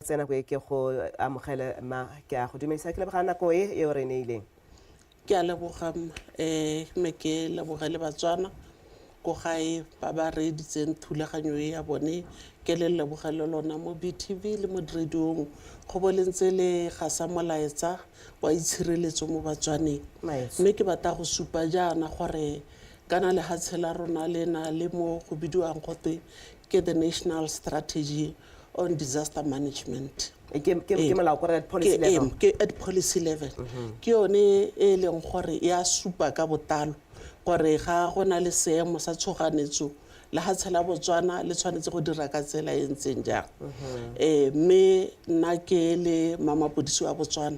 tsena go e ke go amogele ma ke a go dumedisa ke lebogana nako e o re neileng ke a leboga me ke lebogele batswana go gae ba ba reeditseng thulaganyo e ya bone ke le lebogele lona mo BTV le mo radiong go bolentse le ga sa molaetsa wa itshireletso mo batswaneng mme ke batla go supa jaana gore kana le hatshela rona lena le mo go bidiwang gote ke the National Strategy on Disaster Management ke molao gore at policy level ke at policy level ke yone e leng gore ya supa ka botalo gore ga gona le seemo sa tshoganetso le ha tshela Botswana le tshwanetse go dira ka tsela e ntseng jang mme nna ke le mamapodisi wa Botswana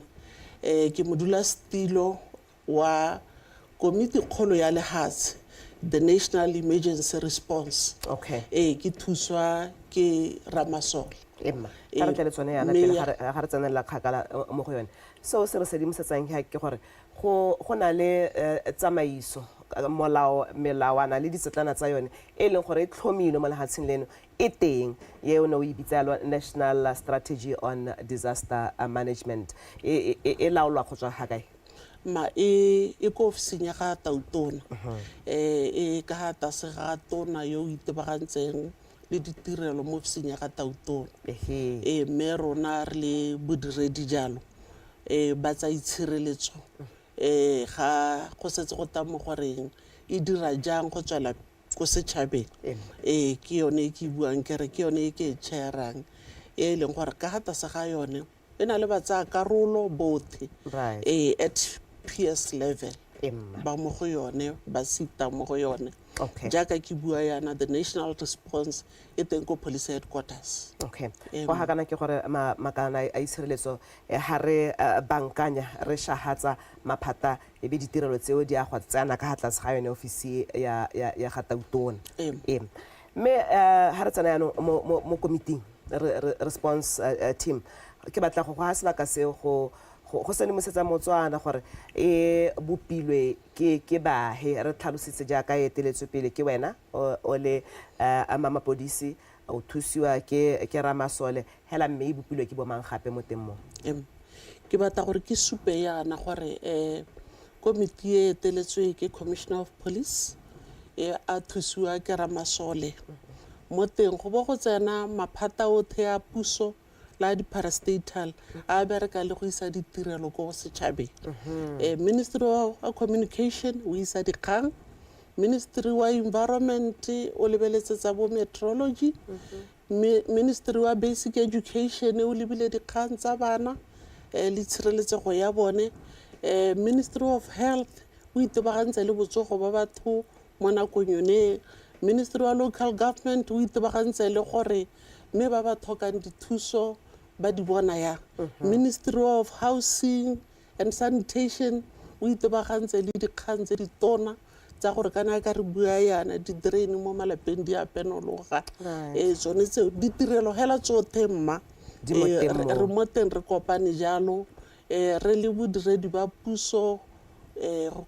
ke modula stilo wa komiti kgolo ya lehatshe the National Emergency Response ke thuswa ke Ramasole emma ka re tle le tsone yana pele ga re tsenela kgakala mo go yone seo se re sedimosetsang ke gore go na le tsamaiso melawana le ditsetlana tsa yone e leng gore e tlhomilwe mo lehatsheng leno e teng ye o ne o e bitsa National Strategy on Disaster Management e laolwa go tswa ga kae ma e ko ofising ya ga Tautona e ka ga tase ga tona yo itebagantseng le ditirelo mo ofising ya ga Tautona mme rona re le bodiredi jalo ba tsa itshireletso ga go setse go tamo goreng e dira jang go tswela go setšhabeng ke yone ke buang ke re ke yone ke chairang e leng gore ka ga tase ga yone e na le ba tsaya karolo botlhe at PS level ba mo go yone ba sita mo go yone jaaka ke bua yana the national response e teng ko police headquarters go ga kana ke gore makana a itshireletso ha re bankanya re shahatsa maphata e be ditirelo tseo di a go tsana ka tlase ga yone ofisi ya ga Tautona mme ha re tsana yana mo committee response team ke batla go ga sebaka seo go se mosetsa Motswana gore e bopilwe ke bahe re tlhalositse jaaka e teletswe pele ke wena o le mamapodisi o thusiwa ke Ramasole hela mme e bopilwe ke bomang gape mo teng mo ke batla gore ke supe yana gore komiti e teletswe ke Commissioner of Police e a thusiwa ke Ramasole mo teng go bo go tsena maphata otlhe a puso la di-parastatal a bereka le go isa ditirelo ko setšhabeng Ministry of Communication o isa dikgang Ministry wa Environment o lebeletsetsa bo meteorology Ministry wa Basic Education o lebile dikgang tsa bana le tshireletsego ya bone Ministry of Health o itebagantse le botsogo ba batho mo nakong yone Ministry wa Local Government o itebagantse le gore mme ba ba tlhokang dithuso ba di bona ya Ministry of Housing and Sanitation o itebagantse le dikgang tse di tona tsa gore kana ka re bua yana di drain mo malapeng di a penologa tsone tseo ditirelo hela tsotlhe mma re mo teng re kopane jalo re le bodiredi ba puso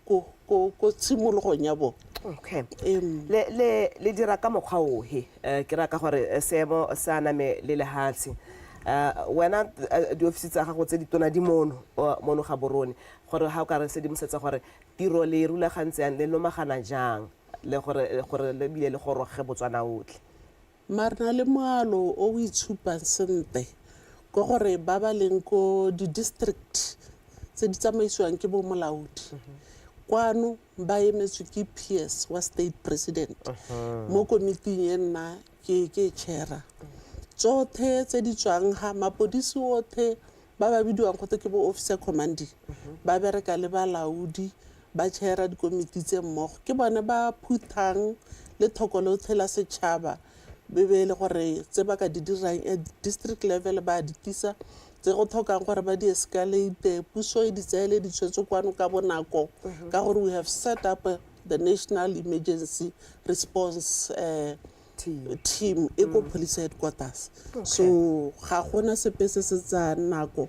ko tshimologong ya bone le dira ka mokgwa ohe ke raka gore seemo sa name le lehatshe wena di ofisi tsa gago tse di tona di mono ga borone gore ha o ka re sedimosetsa gore tiro le rulagantse le lomagana jang le gore le bile le goroge Botswana otlhe marna le moalo o itshupang sente go gore ba ba leng ko di-district tse di tsamaisiwang ke bo molaodi kwano ba emetswe ke PS wa state president mo komiting e nna ke chaira tsotlhe tse di tswang ha mapodisi otlhe ba ba bidiwang gote ke bo officer commanding ba bereka le balaodi ba chaira dikomiti tse mmogo ke bone ba phuthang le thokolotlhe la setšhaba be le gore tse ba ka di dirang at district level ba di tisa tse go tlhokang gore ba di escalate puso e di tseele ditshwetso kwano ka bonako ka gore we have set up the National Emergency Response team e ko police headquarters so ga gona sepe se se tsa nako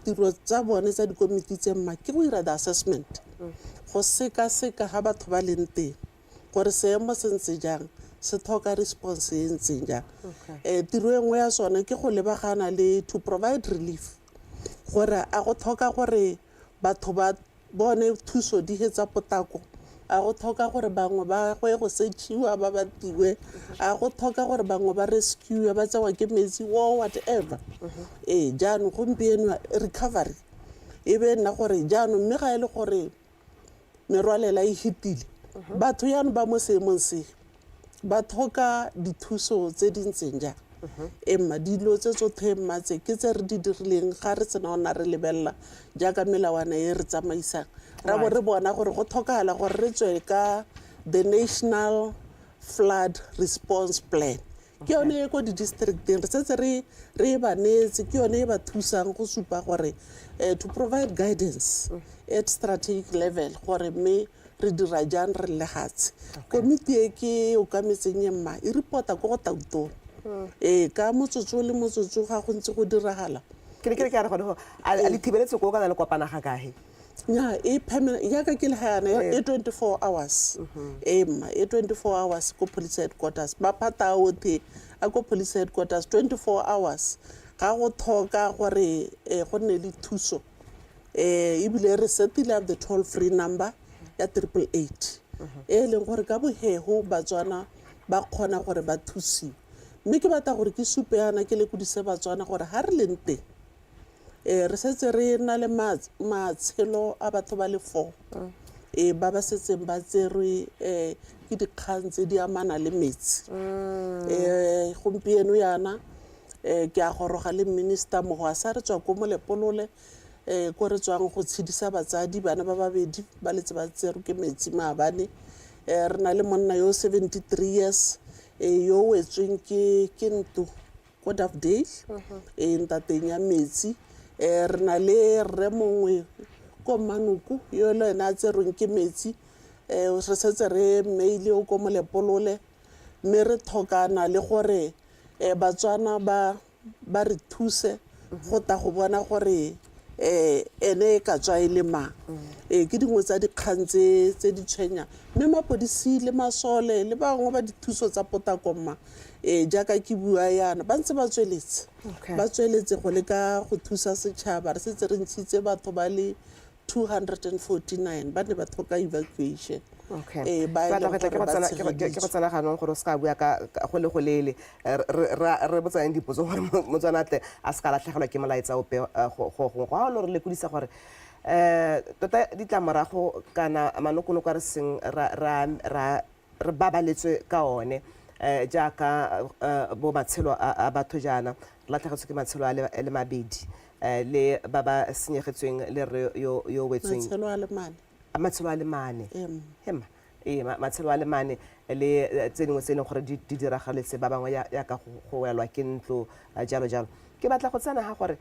tiro tsa bone tsa dikomiti tse mma ke go ira the assessment go seka ga batho ba leng teng gore seemo se ntse jang se tlhoka response e ntseng jang tiro e nngwe ya sone ke go lebagana le to provide relief gore a go tlhoka gore batho ba bone thuso di hetsa potako a go tlhoka gore bangwe ba go ye go searchiwa ba batiwe a go tlhoka gore bangwe ba rescue ba tsewa ke metsi or whatever jaanong gompieno recovery e be nna gore jaanong mme ga e le gore merwalela e hitile batho yaanong ba mo seemong se ba tlhoka dithuso tse di ntseng jang emma dilo tse tsotlhe mmatse ke tse re di dirileng ga re tsena ona re lebelela jaaka melawana e re tsamaisang ra bo re bona gore go tlhokagala gore re tswe ka the national flood response plan ke yone e ko di-districteng re setse re e ba neetse ke yone e ba thusang go supa gore to provide guidance at strategic level gore mme re dira jang re legatshe komiti e ke okametseng e mma e reporta ko go tautong ka motsotso le motsotso ga go ntse go diragala ke re ka re gone go a le thibeletse ko kana le kopana ga kae nya e permanent yaka ke le hayana e 24 hours emma e 24 hours ko police headquarters ba phata otlhe a ko police headquarters 24 hours ga go thoka gore go nne le thuso ebile re setile up the toll free number ya 888 leng gore ka bohego batswana ba kgona gore ba thusiwe mme ke batla gore ke supe yana ke le kudise batswana gore ha re leng teng re setse re na le matshelo a batho ba le 4 ba ba setseng ba tserwe ke dikgang tse di amana le metsi gompieno yana ke a goroga le minister mogo a sa re tswa ko molepolole ko re tswang go tshedisa batsadi bana ba babedi ba letse ba tserwe ke metsi maabane re na le monna yo 73 years yo wetsweng ke ntu ko Daffodale ntateng ya metsi re na le rre mongwe ko Manuku yo le ena a tserweng ke metsi re setse re maile o ko molepolole mme re tlhokana le gore batswana ba re thuse go ta go bona gore ene ka tswa e le mang ke dingwe tsa dikgang tse di tshwenya mme mapodisi le masole le bangwe ba dithuso tsa potakoma jaaka ke bua yana ba ntse ba tsweletse go leka go thusa setšhaba re setse re ntshitse batho ba le 249 ba ne ba tlhoka evacuation ke go tsena ganong gore o se ka bua go le go lele re botsang dipotso gore motswana tle a se ka latlhegelwa ke molaetsa ope go ga lo re le kudisa gore tota ditlamorago kana manokonoko a re seng re babaletswe ka one jaaka bo matshelo a batho jaana re latlhegetswe ke matshelo a le mabedi le ba ba senyegetsweng le re yo wetsweng matshelo a le mane matshelo a le mane le tse dingwe tse e leng gore di diragaletse ba bangwe yaka go welwa ke ntlo jalo jalo ke batla go tsena ga gore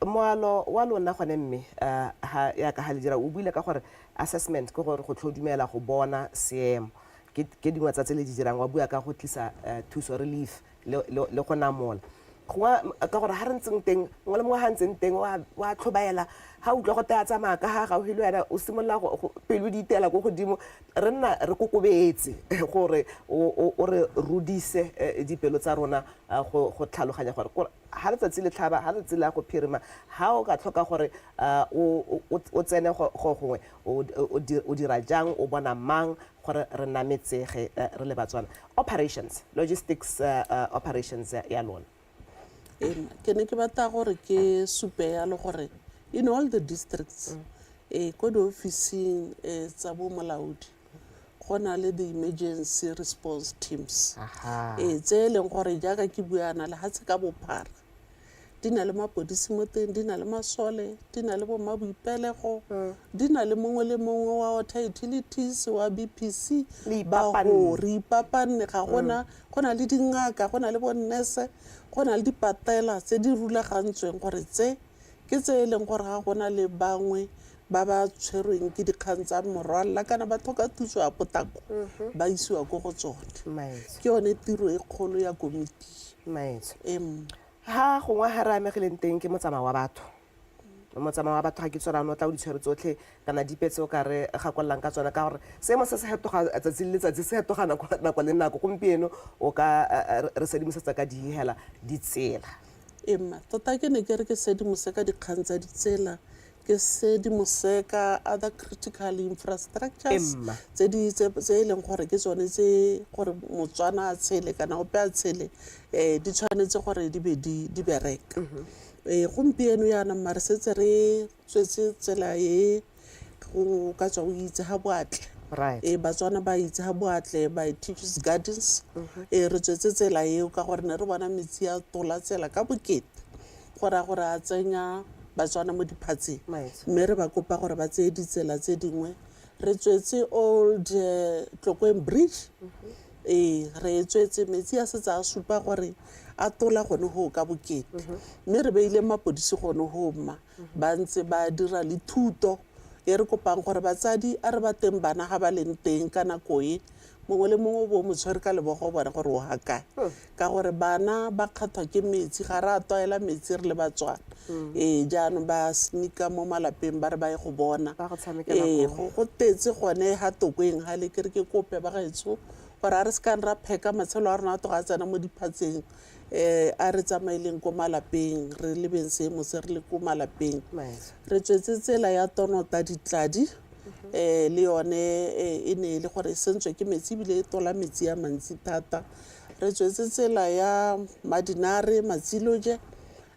moalo wa lona gone mme yaka ga le dira o buile ka gore assessment ke gore go tlhodumela go bona seemo ke dingwe tsa tse le di dirang wa bua ka go tlisa thuso relief le go namola ka gore ha re ntseng teng ngwe le mongwe ga ntseng teng wa tlhobaela ga utlwa go tea tsamaya ka ga gaufi le wena o simolola pelo di itela ko godimo re nna re kokobetse gore o re rudise dipelo tsa rona go tlhaloganya gore ha letsatsi le tlhaba ha letsatsi la go phirima ha o ka tlhoka gore o tsene go gongwe o dira jang o bona mang gore re nametsege re le batswana operations logistics operations ya lona ke ne ke batla gore ke supe yalo gore in all the districts ko di-officing tsa bo molaodi go na le the emergency response teams tse e leng gore jaaka ke buana le hatse ka bophara di na le mapodisi mo teng di na le masole di na le bomaboipelego di na le mongwe le mongwe wa water utilities wa BPC ba go re ipapanne ga go na le dingaka go na le bonnese go na le dipatela tse di rulagantsweng gore tse ke tse e leng gore ga gona le bangwe ba ba tshwerweng ke dikgang tsa morwalla kana ba tlhoka thuso ya potako ba isiwa ko go tsone ke yone tiro e kgolo ya komiti ha gongwe ha re amegileng teng ke motsamao wa batho motsamao wa batho ga ke tswara o tla o ditshwere tsotlhe kana dipetse o ka re gakololang ka tsona ka gore seemo se se fetoga tsatsi le letsatsi se fetoga nako le nako gompieno o ka re sedimosetsa ka dihela ditsela emma tota ke ne ke re ke sedimose ka dikgang tsa ditsela ke sedimose ka other critical infrastructures tse e leng gore ke tsone tse gore motswana a tshele kana ope a tshele di tshwanetse gore di be di bereka gompieno yana mare setse re tswetse tsela e go ka tswa o itse ga boatle batswana ba itse ga boatle ba teaches gardens re tswetse tsela eo ka gore ne re bona metsi a tola tsela ka bokete gore a tsenya batswana mo diphatseng mme re ba kopa gore ba tseye ditsela tse dingwe re tswetse old Tlokeng bridge re tswetse metsi a setse a supa gore a tola gone go ka bokete mme re beile mapodisi gone go mma ba ntse ba dira le thuto e re kopang gore batsadi a re ba teng bana ga ba leng teng ka nako e mongwe le mongwe bo mo tshwere ka lebogo bona gore o ga kae ka gore bana ba kgathwa ke metsi ga re a tlwaela metsi re le batswana jaanong ba sneaka mo malapeng ba re ba ye go bona go tetse gone ga Tokweng ga le ke re ke kope ba gaetsho gore a re se ka ra pheka matshelo a rona a toga a tsena mo diphatseng a re tsamaileng ko malapeng re lebeng seemo se re le ko malapeng re tswetse tsela ya Tonota Ditladi le yone e ne le gore sentswe ke metsi bile e tola metsi a mantsi thata re tswetse tsela ya Madinare Matsiloje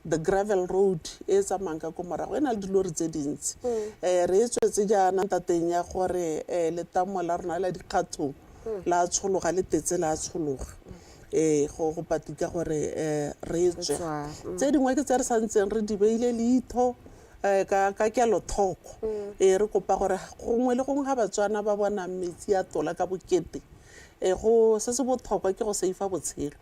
the gravel road e tsamayang ka ko morago e na le dilori tse dintsi re e tswetse jaana tateng ya gore letamo la rona la dikgathong la tshologa le tetse la tshologa go patika gore re tswe tse dingwe ke tse re santseng re di beile leitho ka kelothoko re kopa gore gongwe le gongwe ga batswana ba bona metsi a tola ka bokete go se se botlhokwa ke go seifa botshelo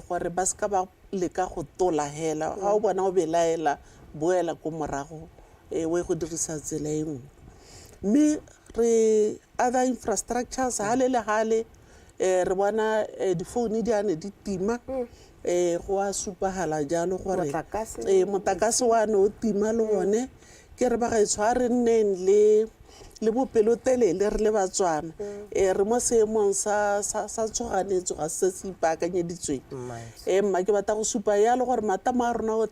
gore ba seka ba leka go tola hela ga o bona o belaela boela ko morago o e go dirisa tsela e nngwe mme re other infrastructures hale le hale re bona difounu di ane di tima go a supagala jalo gore motlakase wa ne o tima le gone ke re ba gaetsho a re nneng le bopelotelele re le batswana re mo seemong sa tshoganetso ga se se ipaakanyeditsweng mma ke batla go supa yalo gore matamo a rona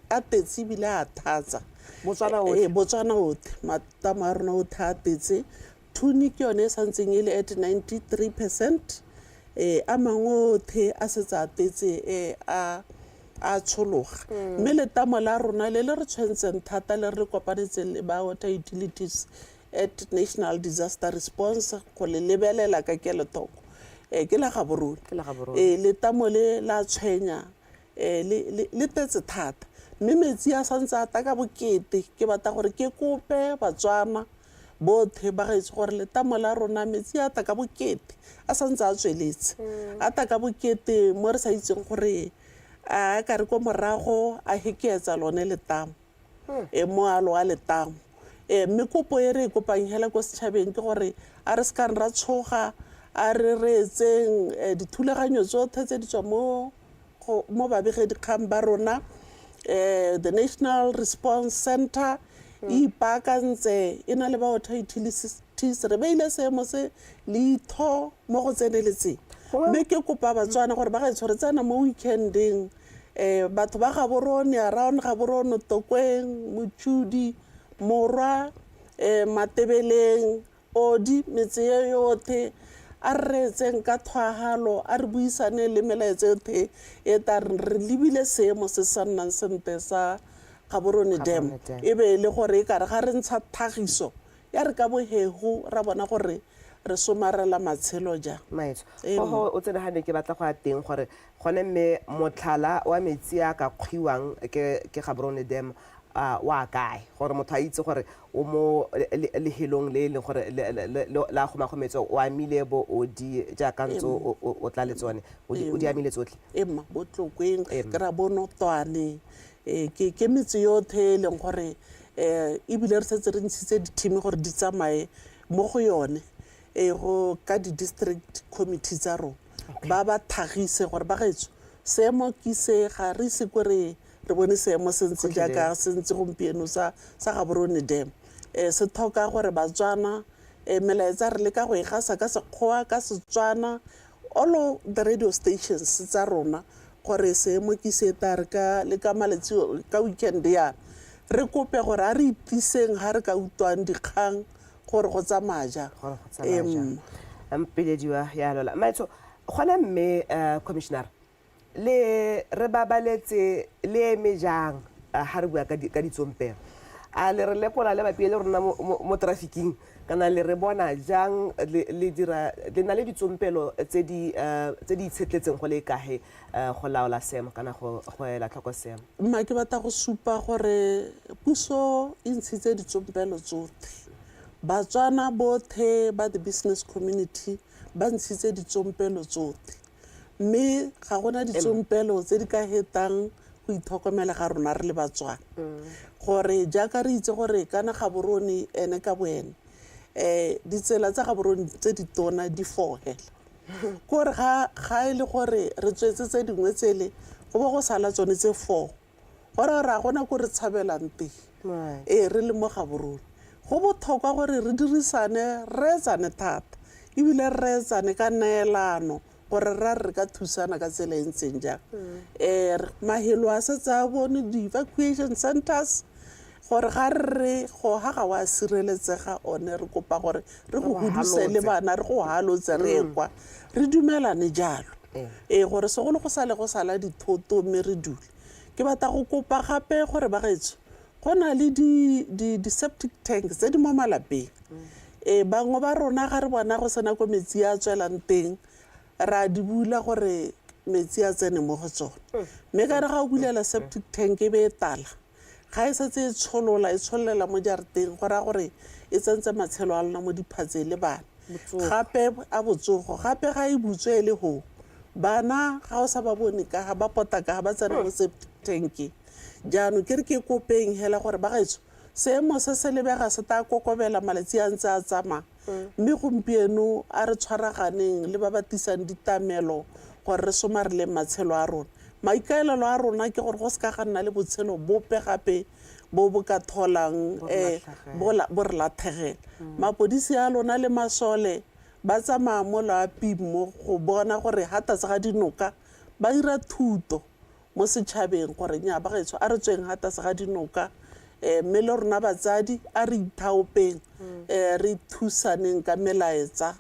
a tetse ebile a thatsa botswana otlhe matamo a rona otlhe a tetse thuni ke yone e santseng e le at 93% a mangwe othe a setse a tetse a tshologa mme letamo la rona le re tshwentseng thata le re kopanetseng le ba water utilities at National Disaster Response go le lebelela ka kelothoko ke la gaborone letamo le la tshwenya le tetse thata mme metsi a santse a ta ka bokete ke batla gore ke kope batswana bothe ba gaetse gore letamo la rona metsi a ta ka bokete a santse a tsweletse a ta ka bokete mo re sa itseng gore a ka re ko morago a hekeetsa lone letamo moalo a letamo mme kopo e re e kopang hela ko setšhabeng ke gore a re se ka ra tshoga a re reetseng dithulaganyo tsotlhe tse di tswa mo babegedikgang ba rona the National Response Center ipaakantse e na le ba water utilities re beile seemo se leitho mo go tseneletseng mme ke kopa batswana gore ba gaetsho re tsena mo weekendeng batho ba gaborone around gaborone Tokweng Motšhudi Morwa Matebeleng Odi metse yotlhe a re tseng ka thwagalo a re buisane le melaetsa yotlhe e ta re lebile seemo se sa nnang sente sa Gaborone Dam e be le gore e kare ga re ntsha tlhagiso ya re ka bohego ra bona gore re somarela matshelo ja maetso o tsenagane ke batla go a teng gore gone mme motlhala wa metsi a ka kgwiwang ke Gaborone Dam wa kae gore motho a itse gore o mo lehelong le leng gore la kgomagometso o amile bo o di jaaka ntse o tla le tsone o di amile tsotlhe emma bo Tlokweng ke ra bonotwane ke metsi yotlhe e leng gore ebile re setse re ntshitse di-team gore di tsamaye mo go yone go ka di-district committee tsa rona ba thagise gore ba gaetsho seemo ke se ga re ise kore re bone seemo se ntse Gotlhelele. jaaka se ntse gompieno sa Gaborone Dam se tlhoka gore Batswana melaetsa re leka go e gasa ka Sekgowa ka Setswana all of the radio stations tsa rona gore seemo ke se tare ka le ka malatsi ka weekend yana re kope gore a re itiseng ha re ka utlwang dikgang gore go tsamaya jang. Gore go tsamaya jang. Mpilediwa ya lola maitso gona mme commissioner le re babaletse le eme jang ha re bua ka ditsompelo a le re lekola le bapile le rona mo trafficking kana le re bona jang le dira le na le ditsompelo tse di itshetletseng go le kahe go laola seemo kana go ela tlhoko seemo. Mma ke batla go supa gore puso e ntshitse ditsompelo tsotlhe Batswana bothe ba the business community ba ntshitse ditsompelo tsotlhe mme ga gona ditsompelo tse di ka hetang go itlhokomela ga rona re le Batswana gore jaaka re itse gore kana Gaborone ene ka boene ditsela tsa Gaborone tse di tona di fogela gore ga e le gore re tswetse tse dingwe tsele go ba go sala tsone tse 4 gore ra gona go re tshabelang teng re le mo Gaborone go botlhokwa gore re dirisane re etsane thata ebile re etsane ka neelano gore re ka thusana ka tsela e ntseng jang mahelo a setse a bone di-evacuation centers gore ga re go ga wa sireletsega one re kopa gore re go huduse le bana re go halotse re ekwa re dumelane jalo gore segolo go sala dithoto mme re dule ke batla go kopa gape gore ba gaetso go na le di septic tanks tse di mo malapeng bangwe ba rona ga re bona go sena ko metsi a tswelang teng ra di bula gore metsi a tsene mo go tsone mme ka re ga o bulela septic tank e be e tala ga e setse e tshololela mo jarateng go ra gore e tsentse matshelo a lona mo diphatseng le bana gape a botsogo gape ga e butswe le ho bana ga o sa ba bone ka ga ba pota ka ba tsena mo septic tank jaanong ke re ke kopeng hela gore ba gaetso seemo se se lebega se ta kokobela malatsi a ntse a tsamaya mme gompieno a re tshwaraganeng le ba batisang ditamelo gore re somarile matshelo a rona maikaelelo a rona ke gore go se ka ga nna le botshelo bope gape bo ka tholang bo re latlhegela mapodisi a lona le masole ba tsamaya mo loaping mo go bona gore hatase ga dinoka ba dira thuto mo setšhabeng gore nya ba gaetso a re tsweng hatase ga dinoka mme le rona batsadi a re ithaopeng re thusaneng ka melaetsa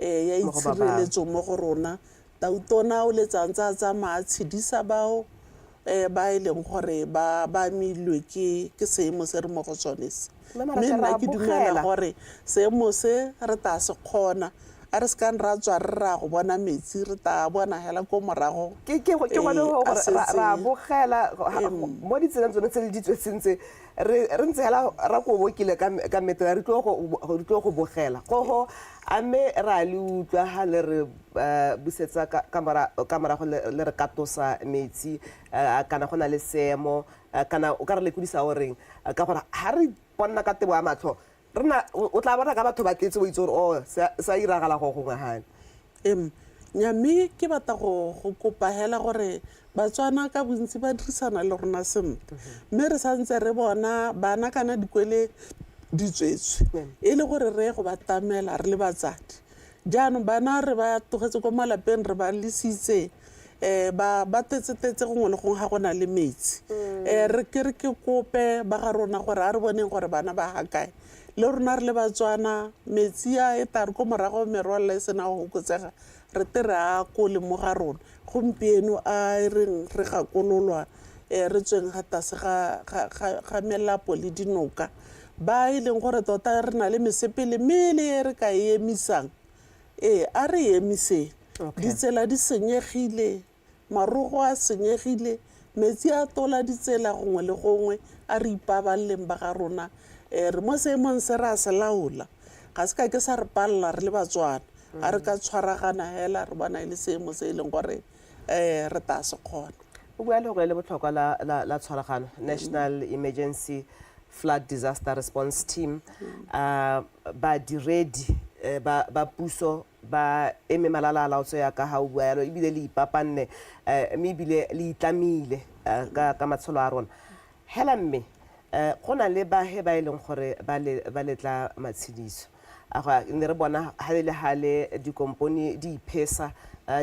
ya itshireletso mo go rona tautona o letsantsa a tsamaya tshedisa bao ba e leng gore ba milwe ke seemo se re mo go tsone se mme nna ke dumela gore seemo se re ta se kgona a re se ka ra tswa re ra go bona metsi re ta bona hela ko morago ke gone gore ra bogela mo ditseleng tsone tse le di tswetsentse re ntse hela ra ko bokile ka metela re tlo go bogela go a mme ra le utlwa ha le re busetsa ka morago le re katosa metsi kana go na le seemo kana o ka re le kudisa goreng ka gore ha re bona ka tebo ya matlho rena o tla bona ka batho ba tletse o itse gore sa iragala go gongwe gane nyame ke batla go kopa hela gore Batswana ka bontsi ba dirisana le rona sentle mme re santse re bona bana kana dikwele di tswetswe e le gore re go ba tamela re le batsadi jaanong bana re ba tlogetse ko malapeng re ba lesitse ba tetse gongwe le gongwe ga go na le metsi re ke kope ba ga rona gore a re boneng gore bana ba hakae le rona re le Batswana metsi a e tare ko morago merwalla e sena go hokotsega re tere a ko le mo ga rona gompieno a reng re gakololwa re tsweng hatase ga melapo le dinoka ba e leng gore tota re na le mesepele mele e re ka e emisang a re emise ditsela di senyegile marogo a senyegile metsi a tola ditsela gongwe le gongwe a re ipabaleleng ba ga rona re mo seemong se re a se laola ga se ka ke sa re palela re le Batswana a re ka tshwaragana hela re bona le seemo se e leng gore re ta se kgona o bua le go le botlhokwa la tshwaragano National Emergency Flood Disaster Response Team ba diredi ba puso ba eme malala a laotswe ya ka ha o bua yalo ebile le ipapanne mme ebile le itlamile ka matsholo a rona hela mme go na le bahe ba e leng gore ba letla matshediso ne re bona ha le hale dikomponi di iphesa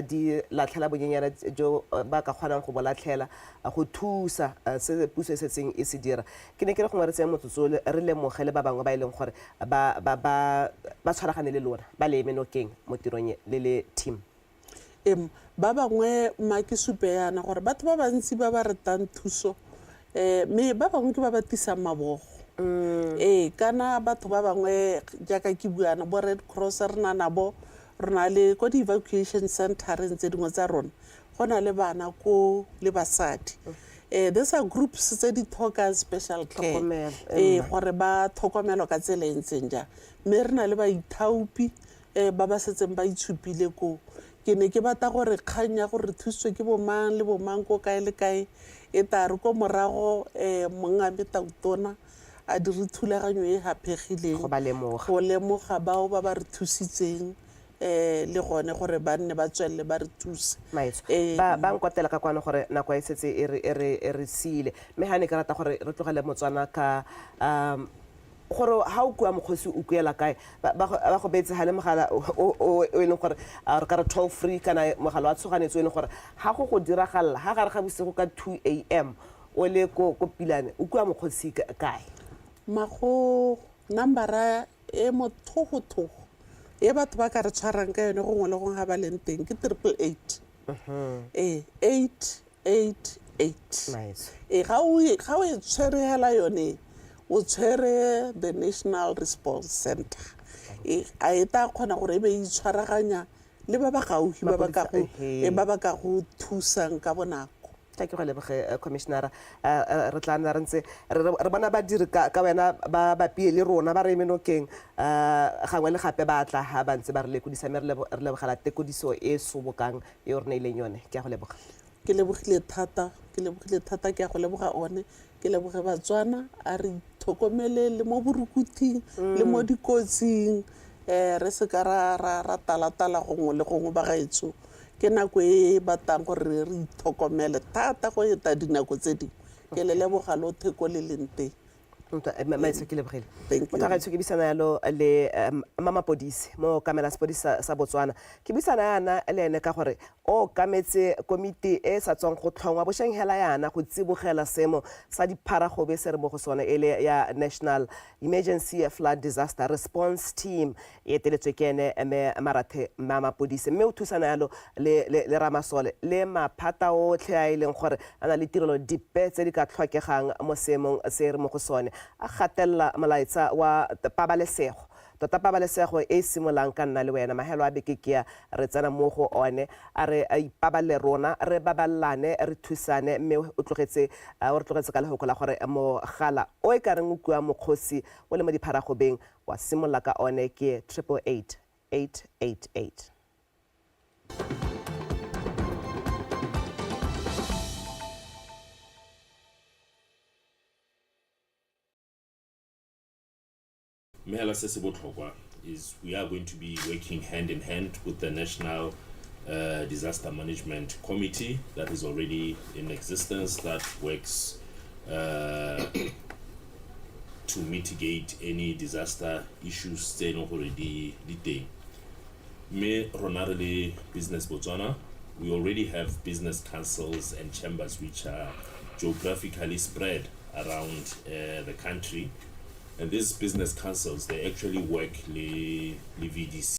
di latlhela bonyenyana jo ba ka kgonang go bolatlhela go thusa se puso e setseng e se dira ke ne ke re gongwe re tseye motsotso re lemogele ba bangwe ba e leng gore ba tshwaragane le lona ba le eme nokeng mo tirong le le team ba bangwe ma ke supe yana gore batho ba bantsi ba ba retang thuso me ba bangwe ke ba ba tisang mabogo kana batho ba bangwe jaaka ke buana bo Red Cross re na nabo re na le ko di-evacuation centereng tse dingwe tsa rona go na le bana ko le basadi these are groups tse di tlhoka special care gore ba tlhokomelwa ka tsela e ntseng jang mme re na le baithaopi ba ba setseng ba itshupile ko ke ne ke batla gore kgang ya gore thuswe ke bomang le bomang ko kae le kae e tla re ko morago mongame tautona a dire thulaganyo e hapegileng go lemoga bao ba ba re thusitseng le gone gore ba nne ba tswelle ba re thuse ba nkotela ka kwana gore nako e setse e re siile mme ha ne ke rata gore re tlogele motswana ka gore ha o kua mokgosi o kuela kae ba go betse ha le mogala o e leng gore re ka re toll free kana mogala wa tshoganetso e leng gore ha go diragalla ha gare ga bosigo ka 2 am o le ko Pilane o kua mokgosi kae mago numbera e mothogo e batho ba ka re tshwarang ka yone gongwe le gongwe ga ba leng teng ke 888 888 ga o e tshwere hela yone o tshwere the National Response Center a e ta kgona gore e be e tshwaraganya le ba ba gaufi ba ba ka go thusang ka bonako ke go leboge commissioner re tla nna re ntse re bona ba dire ka wena ba pie le rona ba re menokeng gangwe le gape ba tla ha ba ntse ba re lekodisa me re lebogela tekodiso e sobokang e o re neileng yone ke a go leboga ke lebogile thata ke a go leboga one ke leboge batswana a re tlhokomele le mo borukuting le mo dikotsing re se ka ra talatala gongwe le gongwe ba gaetso ke nako e batang gore re itlhokomele thata go eta dinako tse dingwe ke le leboga lo theko le leng teng maitse ke lebogile motagaetsho ke bisana yalo le mama Podisi mo kamela sepodisi sa Botswana ke bisana yana le ene ka gore o kametse komiti e sa tswang go tlhongwa bosheng hela yana go tsibogela semo sa dipharagobe se re mo go sone ele ya National Emergency Flood Disaster Response Team e teletswe ke ene Marathe mama Podisi mme o thusana yalo le Ramasole le maphata otlhe a ileng gore ana le tirelo dipe tse di ka tlhokegang mo semong se re mo go sone a gatella molaetsa wa pabalesego tota pabalesego e simolang ka nna le wena mahelo a beke ke ya re tsena mo go one a re a ipabale rona re baballane re thusane mme o tlogetse ka lehoko la gore mogala o e ka reng o kua mokgosi o le mo dipharagobeng wa simolla ka one ke 888 888. Mehela se se botlhokwa is we are going to be working hand in hand with the National Disaster Management Committee that is already in existence that works to mitigate any disaster issues tse no gore di teng. Me rona re le Business Botswana, we already have business councils and chambers which are geographically spread around the country. And these business councils, they actually work le VDC